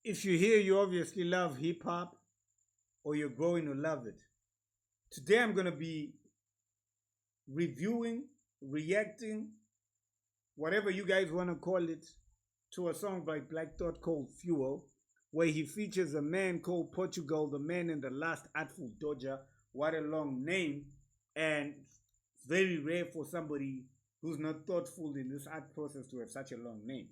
If you're here, you obviously love hip hop or you're growing to love it. Today I'm going to be reviewing, reacting, whatever you guys want to call it, to a song by Black Thought called Fuel, where he features a man called Portugal, the man in the last Artful Dodger. What a long name. And it's very rare for somebody who's not thoughtful in this art process to have such a long name.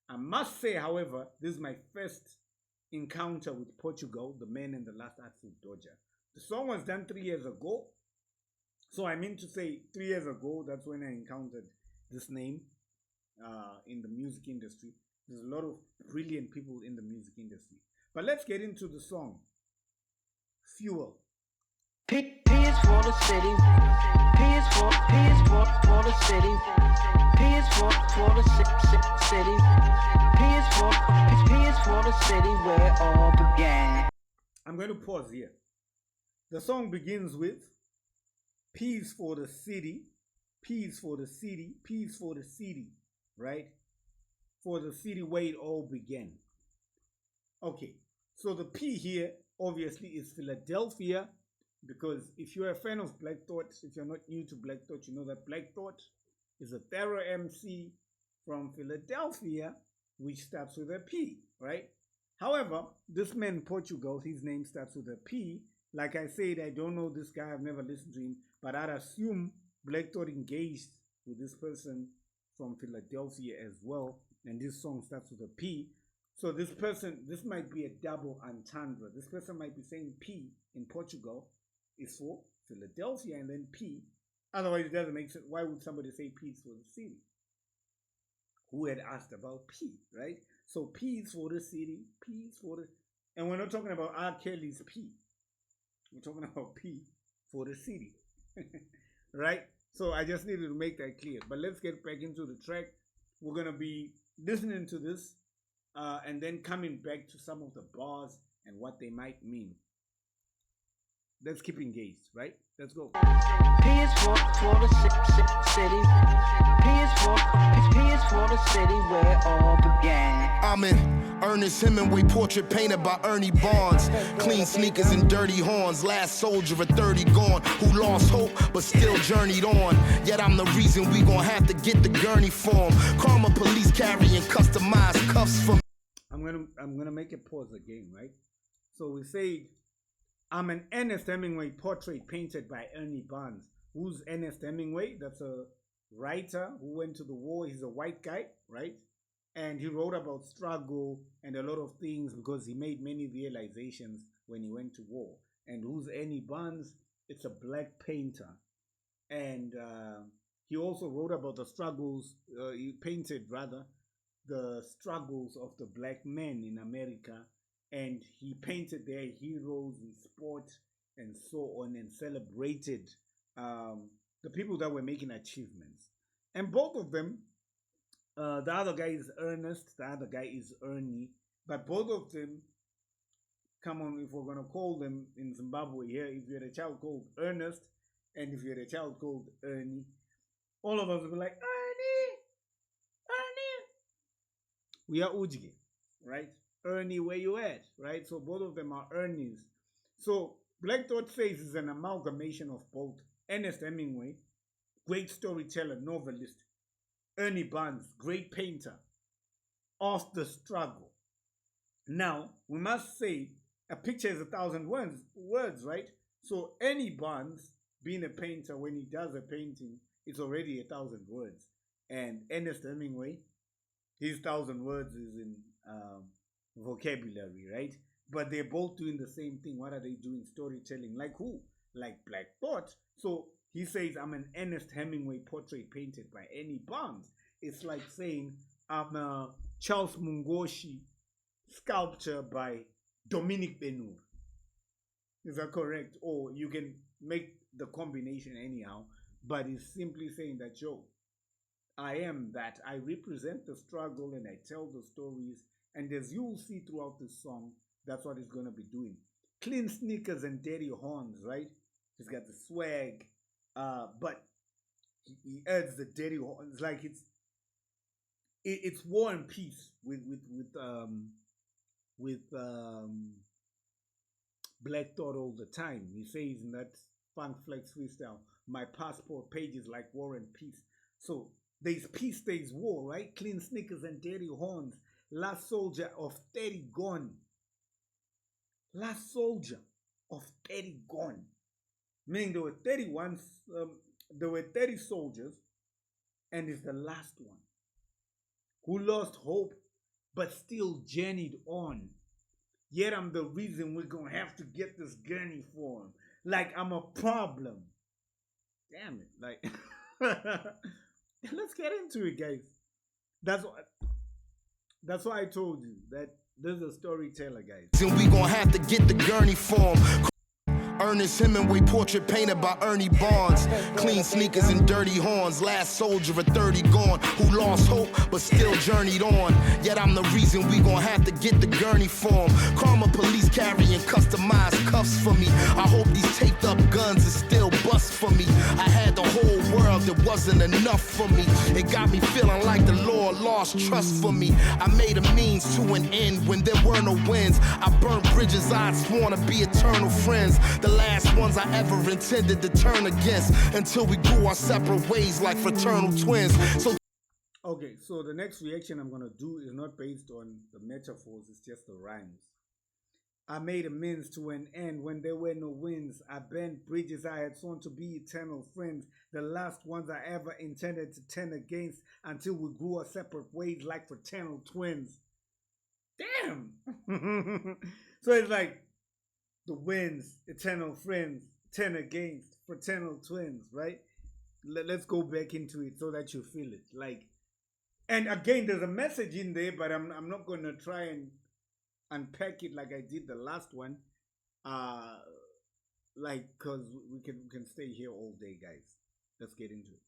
I must say, however, this is my first encounter with Portugal, the man in the last Artful Dodger. The song was done 3 years ago. So I mean to say 3 years ago, that's when I encountered this name in the music industry. There's a lot of brilliant people in the music industry. But let's get into the song. Fuel. P is for the city. P is for the city. P is for the city. P is for the city where it all began. I'm going to pause here. The song begins with P is for the city. P is for the city. P is for the city, right? For the city where it all began. Okay, so the P here obviously is Philadelphia, because if you're a fan of Black Thought, if you're not new to Black Thought, you know that Black Thought is a thorough MC from Philadelphia, which starts with a P, right? However, this man Portugal, his name starts with a P. Like I said, I don't know this guy, I've never listened to him, but I'd assume Black Thought engaged with this person from Philadelphia as well, and this song starts with a P. So this might be a double entendre. This person might be saying P in Portugal is for Philadelphia and then P. Otherwise, it doesn't make sense. Why would somebody say P is for the city? Who had asked about P, right? So P is for the city, P is for the... And we're not talking about R. Kelly's P. We're talking about P for the city, right? So I just needed to make that clear. But let's get back into the track. We're going to be listening to this and then coming back to some of the bars and what they might mean. Let's keep engaged, right? Let's go. P is for the city. P is for the city where it all began. I'm in Ernest Hemingway, portrait painted by Ernie Barnes. Clean sneakers and dirty horns. Last soldier of 30 gone, who lost hope but still journeyed on. Yet I'm the reason we gon' have to get the gurney form. Karma police carrying customized cuffs from. I'm gonna make a pause again, right? So we say I'm an Ernest Hemingway portrait painted by Ernie Barnes. Who's Ernest Hemingway? That's a writer who went to the war. He's a white guy, right? And he wrote about struggle and a lot of things because he made many realizations when he went to war. And who's Ernie Barnes? It's a black painter. And he also wrote about the struggles, he painted rather, the struggles of the black men in America. And he painted their heroes in sport and so on, and celebrated the people that were making achievements. And both of them, the other guy is Ernest, the other guy is Ernie, but both of them, come on, if we're going to call them in Zimbabwe here, if you had a child called Ernest and if you had a child called Ernie, all of us would be like, Ernie, we are Ujige, right? Ernie, where you at, right? So both of them are Ernies. So Black Thought says is an amalgamation of both. Ernest Hemingway, great storyteller, novelist. Ernie Barnes, great painter of the struggle. Now, we must say a picture is 1,000 words, right? So Ernie Barnes, being a painter, when he does a painting, it's already 1,000 words. And Ernest Hemingway, his 1,000 words is in vocabulary, right? But they're both doing the same thing. What are they doing? Storytelling. Like who? Like Black Thought. So he says, I'm an Ernest Hemingway portrait painted by Ernie Barnes. It's like saying, I'm a Charles Mungoshi sculpture by Dominic Benur. Is that correct? Or you can make the combination anyhow, but he's simply saying that, yo, I am that. I represent the struggle and I tell the stories. And as you'll see throughout this song, that's what he's going to be doing. Clean sneakers and dirty horns, right? He's got the swag, but he adds the dirty horns. Like it's War and Peace with with Black Thought all the time. He says in that Funk Flex freestyle, my passport pages like War and Peace. So there's peace, there's war, right? Clean sneakers and dirty horns. Last soldier of 30 gone. Last soldier of 30 gone. Meaning there were 31, there were 30 soldiers, and it's the last one who lost hope but still journeyed on. Yet I'm the reason we're gonna have to get this gurney for him. Like I'm a problem. Damn it. Like let's get into it, guys. That's why I told you that there's a storyteller, guys. And we gonna have to get the gurney for him. Ernest Hemingway portrait painted by Ernie Barnes. Clean sneakers and dirty horns. Last soldier of 30 gone, who lost hope but still journeyed on. Yet I'm the reason we gon' have to get the gurney for him. Karma police carrying customized cuffs for me. I hope these taped up guns is still bust for me. I had the whole world, it wasn't enough for me. It got me feeling like the Lord lost trust for me. I made a means to an end when there were no wins. I burnt bridges I'd sworn to be eternal friends. The last ones I ever intended to turn against, until we grew our separate ways like fraternal twins. So okay, so the next reaction I'm gonna do is not based on the metaphors, it's just the rhymes. I made amends to an end when there were no winds. I bent bridges I had sworn to be eternal friends, the last ones I ever intended to turn against, until we grew our separate ways like fraternal twins. Damn! So it's like the winds, eternal friends, turn against, fraternal twins, right? Let's go back into it so that you feel it. Like, and again, there's a message in there, but I'm not gonna try and unpack it like I did the last one. Like, cause we can stay here all day, guys. Let's get into it.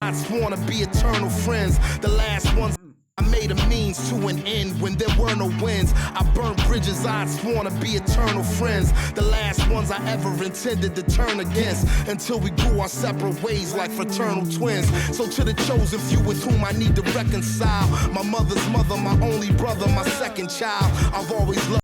I sworn to be eternal friends, the last ones. I made a means to an end when there were no winds. I burnt bridges I'd sworn to be eternal friends, the last ones I ever intended to turn against, until we grew our separate ways like fraternal twins. So to the chosen few with whom I need to reconcile, my mother's mother, my only brother, my second child, I've always loved.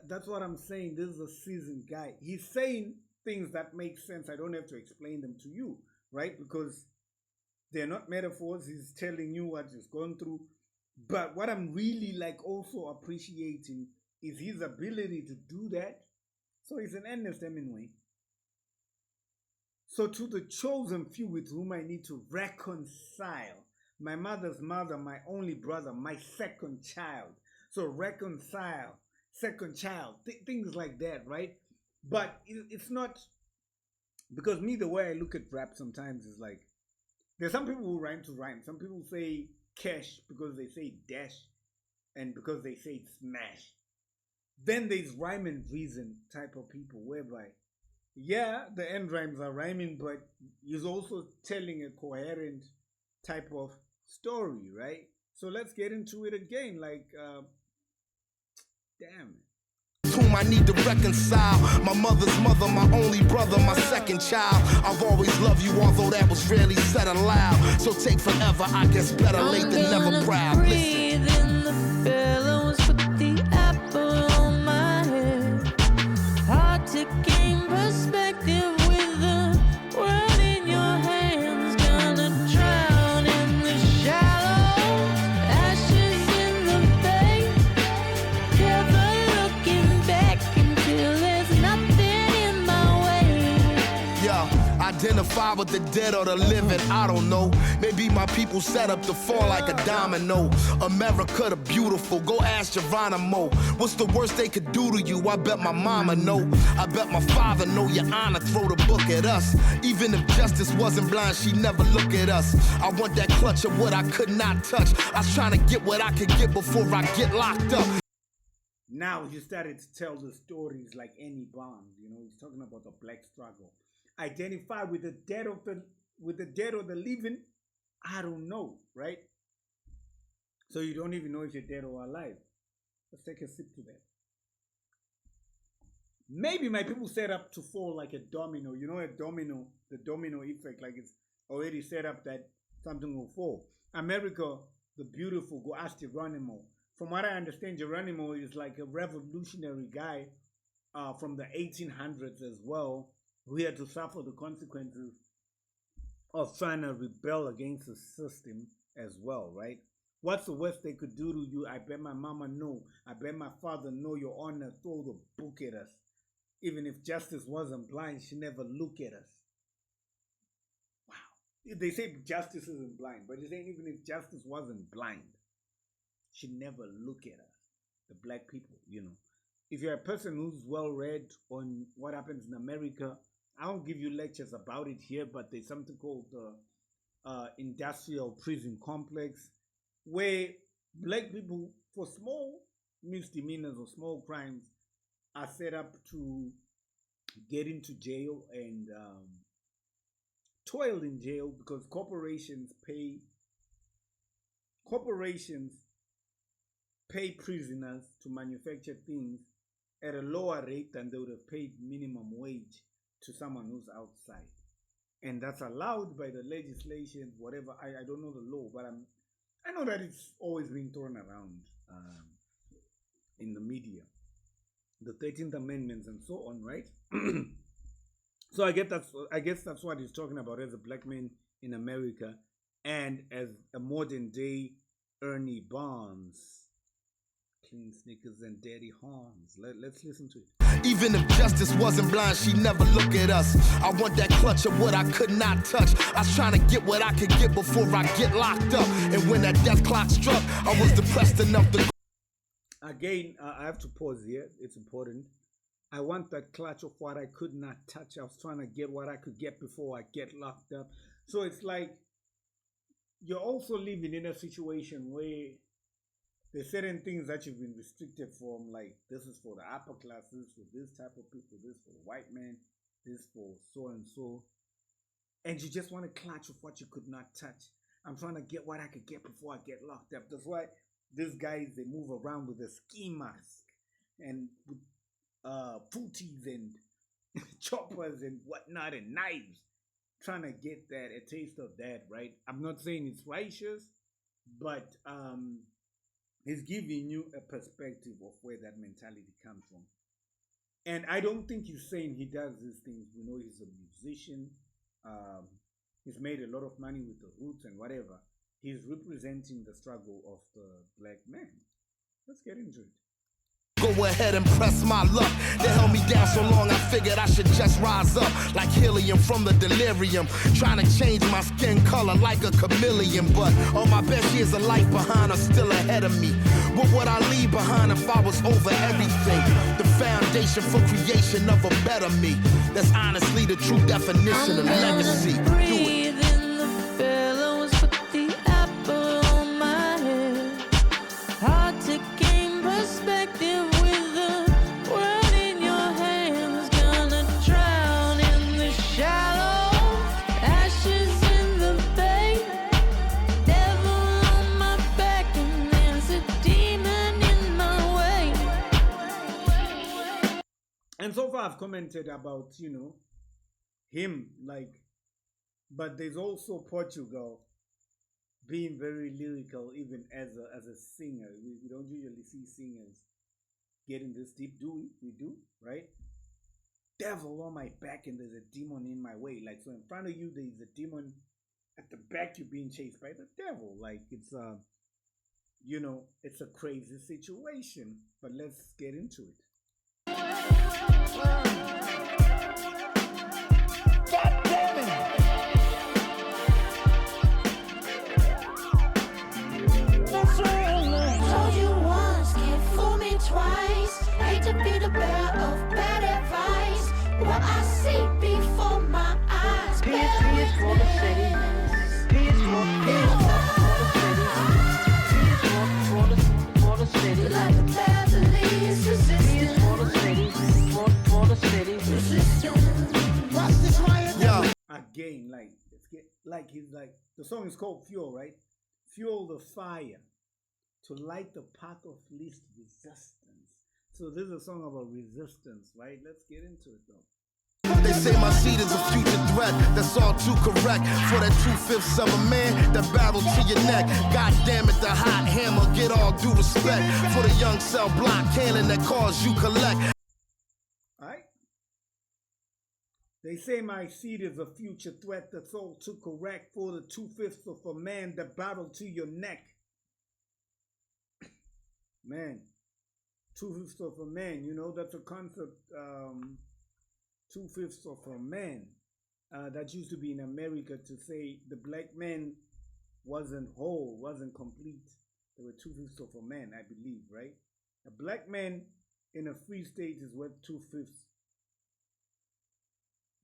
That's what I'm saying. This is a seasoned guy. He's saying things that make sense. I don't have to explain them to you, right? Because they're not metaphors. He's telling you what he's gone through. But what I'm really like also appreciating is his ability to do that. So he's an Ernest Hemingway. So to the chosen few with whom I need to reconcile, my mother's mother, my only brother, my second child. So reconcile, second child, things like that, right? But it's not, because me, the way I look at rap sometimes is like, there's some people who rhyme to rhyme. Some people say cash because they say dash and because they say smash. Then there's rhyme and reason type of people whereby, yeah, the end rhymes are rhyming, but he's also telling a coherent type of story, right? So let's get into it again. Like, damn it. Whom I need to reconcile, my mother's mother, my only brother, my second child. I've always loved you, although that was rarely said aloud. So take forever, I guess better late than never proud. Listen. In the billows with the apple on my head. Hard to gain perspective with the world in your hands. Gonna drown in the shallows, ashes in the bay. Never looking back until there's nothing in my way. Yeah, identify with the dead or the living, I don't know. Maybe my people set up to fall like a domino. America the beautiful, go ask Geronimo. What's the worst they could do to you? I bet my mama know. I bet my father know, your honor, throw the book at us. Even if justice wasn't blind, she'd never look at us. I want that clutch of what I could not touch. I was trying to get what I could get before I get locked up. Now he started to tell the stories like any Bond. You know, he's talking about the black struggle. Identify with the dead or the living. I don't know, right? So you don't even know if you're dead or alive. Let's take a sip to that. Maybe my people set up to fall like a domino. You know, the domino effect, like it's already set up that something will fall. America, the beautiful, go ask Geronimo. from what I understand, Geronimo is like a revolutionary guy from the 1800s as well, who had to suffer the consequences of trying to rebel against the system as well, right? What's the worst they could do to you? I bet my mama know. I bet my father know, Your Honor. Throw the book at us. Even if justice wasn't blind, she never look at us. Wow. They say justice isn't blind, but they're saying even if justice wasn't blind, she never look at us. The black people, you know. If you're a person who's well read on what happens in America, I won't give you lectures about it here, but there's something called the industrial prison complex, where black people, for small misdemeanors or small crimes, are set up to get into jail and toil in jail because corporations pay prisoners to manufacture things at a lower rate than they would have paid minimum wage to someone who's outside. And that's allowed by the legislation, whatever. I don't know the law, but I know that it's always being thrown around in the media. The 13th Amendment and so on, right? So I guess that's what he's talking about as a black man in America and as a modern day Ernie Barnes. Clean sneakers and dirty horns. Let's listen to it. Even if justice wasn't blind, she'd never look at us. I want that clutch of what I could not touch. I was trying to get what I could get before I get locked up. And when that death clock struck, I was depressed enough to... Again, I have to pause here. It's important. I want that clutch of what I could not touch. I was trying to get what I could get before I get locked up. So it's like you're also living in a situation where there's certain things that you've been restricted from, like this is for the upper classes, for this type of people, this for the white man, this for so and so. And you just want to clutch with what you could not touch. I'm trying to get what I could get before I get locked up. That's why these guys, they move around with a ski mask and with footies and choppers and whatnot and knives, trying to get that, a taste of that, right? I'm not saying it's righteous, but he's giving you a perspective of where that mentality comes from. And I don't think he's saying he does these things. We know he's a musician. He's made a lot of money with the roots and whatever. He's representing the struggle of the black man. Let's get into it. Go ahead and press my luck. They held me down so long I figured I should just rise up like helium from the delirium. Trying to change my skin color like a chameleon. But all my best years of life behind are still ahead of me. What would I leave behind if I was over everything? The foundation for creation of a better me. That's honestly the true definition of legacy. Do it. And so far I've commented about, him, but there's also Portugal being very lyrical even as a singer. We don't usually see singers getting this deep, do we? We do, right? Devil on my back and there's a demon in my way. Like, so in front of you there's a demon, at the back you're being chased by the devil. Like, it's it's a crazy situation. But let's get into it. God damn it! Told you once, can't fool me twice. Hate to be the bearer of bad advice. What I see before my eyes. P is for the city. P is for the city. P is for the city. Like the Beverly's resistance. P is for the city. For the city. Watch this riot. Yo. Again, the song is called Fuel, right? Fuel the fire to light the path of least resistance. So this is a song about resistance, right? Let's get into it though. They say my seed is a future threat, that's all too correct. For that 2/5 of a man that barrel to your neck. God damn it, the hot hammer, get all due respect. For the young cell block cannon that cause you collect. Alright? They say my seed is a future threat that's all too correct. For the 2/5 of a man that barrel to your neck. Man, 2/5 of a man, you know, that's a concept. 2/5 of a man. That used to be in America to say the black man wasn't whole, wasn't complete. There were 2/5 of a man, I believe, right? A black man in a free state is worth 2/5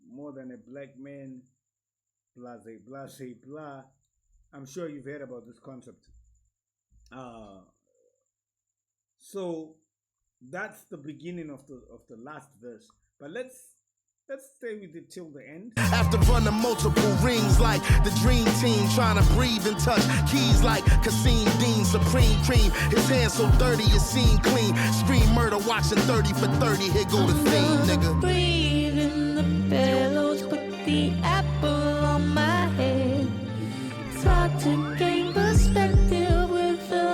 more than a black man, blase, blase, blah. I'm sure you've heard about this concept. So that's the beginning of the last verse. But let's stay with it till the end. After running multiple rings like the dream team, trying to breathe and touch keys like Kasim Dean, Supreme Cream. His hands so dirty, it seem clean. Scream murder, watching 30 for 30. Here go the theme, nigga. Breathe in the billows, put the apple on my head. It's hard to gain perspective with the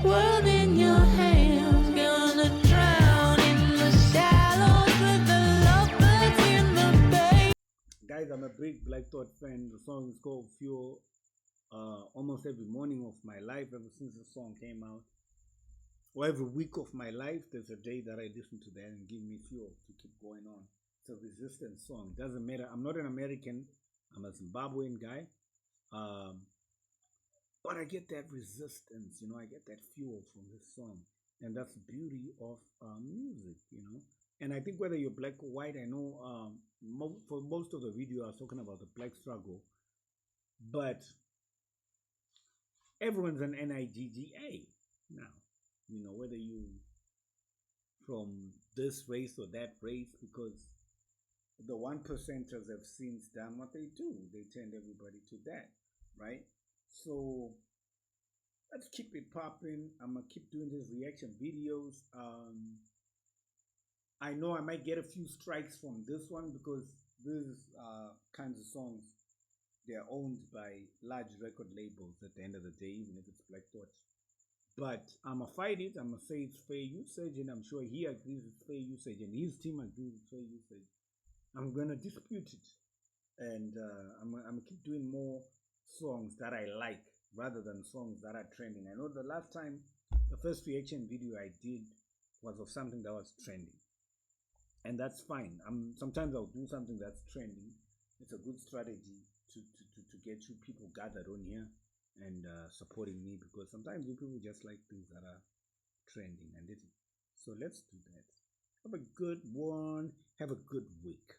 world in your hands. Gonna drown in the shallows with the lovebirds in the bay. Guys, I'm a big Black Thought fan. The song is called Fuel. Almost every morning of my life, ever since the song came out, or every week of my life, there's a day that I listen to that and give me fuel to keep going on. It's a resistance song. Doesn't matter. I'm not an American. I'm a Zimbabwean guy. But I get that resistance, you know, I get that fuel from this song. And that's the beauty of music, you know. And I think whether you're black or white, I know for most of the video I was talking about the black struggle. But everyone's an NIGGA now. You know, whether you from this race or that race, because the 1%ers have since done what they do. They turned everybody to that, right? So let's keep it popping. I'm gonna keep doing these reaction videos. I know I might get a few strikes from this one because these kinds of songs, they're owned by large record labels at the end of the day, even if it's Black Thought. But I'm gonna fight it. I'm gonna say it's fair usage, and I'm sure he agrees it's fair usage, and his team agrees it's fair usage. I'm gonna dispute it, and I'm gonna keep doing more songs that I like rather than songs that are trending. I know the last time, the first reaction video I did was of something that was trending, and that's fine. Sometimes I'll do something that's trending. It's a good strategy to get you people gathered on here and supporting me, because sometimes you people just like things that are trending, and so let's do that. Have a good one. Have a good week.